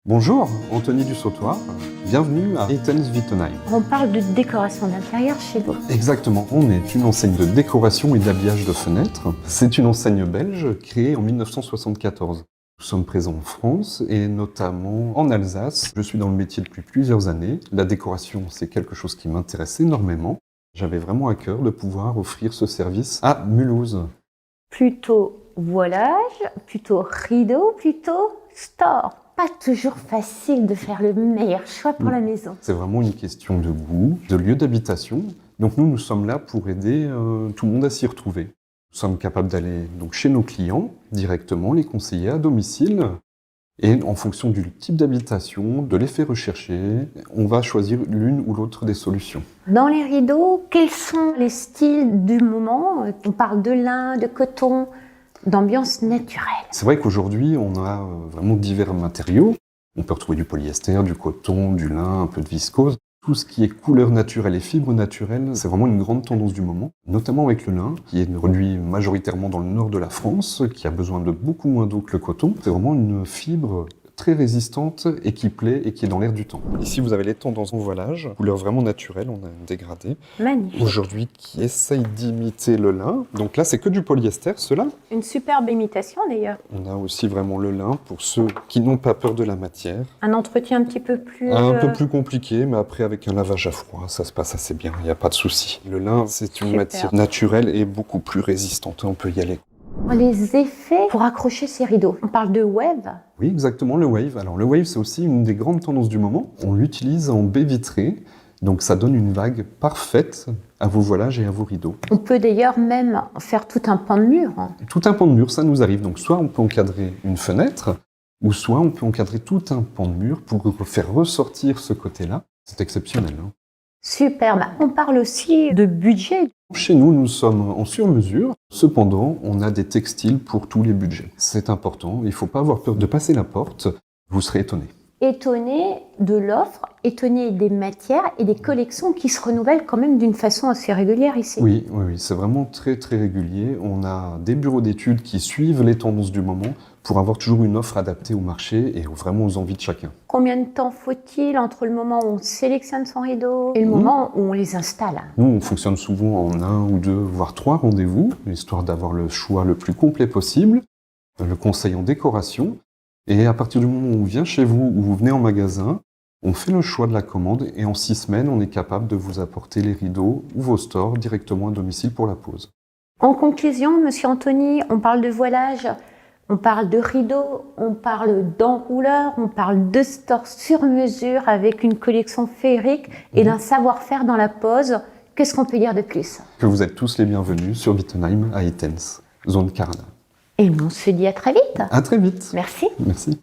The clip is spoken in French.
Bonjour, Anthony Dussautoir, bienvenue à Ehtens Wittenheim. On parle de décoration d'intérieur chez vous. Exactement, on est une enseigne de décoration et d'habillage de fenêtres. C'est une enseigne belge créée en 1974. Nous sommes présents en France et notamment en Alsace. Je suis dans le métier depuis plusieurs années. La décoration, c'est quelque chose qui m'intéresse énormément. J'avais vraiment à cœur de pouvoir offrir ce service à Mulhouse. Plutôt voilage, plutôt rideau, plutôt store. Pas toujours facile de faire le meilleur choix pour la maison. C'est vraiment une question de goût, de lieu d'habitation. Donc nous sommes là pour aider tout le monde à s'y retrouver. Nous sommes capables d'aller donc chez nos clients directement, les conseiller à domicile. Et en fonction du type d'habitation, de l'effet recherché, on va choisir l'une ou l'autre des solutions. Dans les rideaux, quels sont les styles du moment? On parle de lin, de coton, d'ambiance naturelle. C'est vrai qu'aujourd'hui, on a vraiment divers matériaux. On peut retrouver du polyester, du coton, du lin, un peu de viscose. Tout ce qui est couleur naturelle et fibres naturelles, c'est vraiment une grande tendance du moment, notamment avec le lin, qui est produit majoritairement dans le nord de la France, qui a besoin de beaucoup moins d'eau que le coton. C'est vraiment une fibre très résistante et qui plaît et qui est dans l'air du temps. Ici, vous avez les tendances en voilage, couleur vraiment naturelle, on a un dégradé. Magnifique. Aujourd'hui, qui essaye d'imiter le lin. Donc là, c'est que du polyester, ceux-là. Une superbe imitation d'ailleurs. On a aussi vraiment le lin pour ceux qui n'ont pas peur de la matière. Un entretien un petit peu plus... Un peu plus compliqué, mais après avec un lavage à froid, ça se passe assez bien, il n'y a pas de souci. Le lin, c'est une matière naturelle et beaucoup plus résistante, on peut y aller. Les effets pour accrocher ces rideaux. On parle de wave. Oui, exactement, le wave. Alors le wave, c'est aussi une des grandes tendances du moment. On l'utilise en baie vitrée, donc ça donne une vague parfaite à vos voilages et à vos rideaux. On peut d'ailleurs même faire tout un pan de mur. Tout un pan de mur, ça nous arrive. Donc soit on peut encadrer une fenêtre, ou soit on peut encadrer tout un pan de mur pour faire ressortir ce côté-là. C'est exceptionnel. Superbe. On parle aussi de budget. Chez nous, nous sommes en sur-mesure. Cependant, on a des textiles pour tous les budgets. C'est important, il ne faut pas avoir peur de passer la porte. Vous serez étonné. Étonné de l'offre, étonné des matières et des collections qui se renouvellent quand même d'une façon assez régulière ici. Oui, c'est vraiment très très régulier. On a des bureaux d'études qui suivent les tendances du moment pour avoir toujours une offre adaptée au marché et vraiment aux envies de chacun. Combien de temps faut-il entre le moment où on sélectionne son rideau et le moment où on les installe? Nous, on fonctionne souvent en 1 ou 2, voire 3 rendez-vous, histoire d'avoir le choix le plus complet possible, le conseil en décoration. Et à partir du moment où on vient chez vous ou vous venez en magasin, on fait le choix de la commande et en 6 semaines, on est capable de vous apporter les rideaux ou vos stores directement à domicile pour la pose. En conclusion, Monsieur Anthony, on parle de voilage, on parle de rideaux, on parle d'enrouleurs, on parle de stores sur mesure avec une collection féerique et d'un savoir-faire dans la pose. Qu'est-ce qu'on peut dire de plus? Que vous êtes tous les bienvenus sur Wittenheim à Ehtens, zone Carana. Et on se dit à très vite. À très vite. Merci. Merci.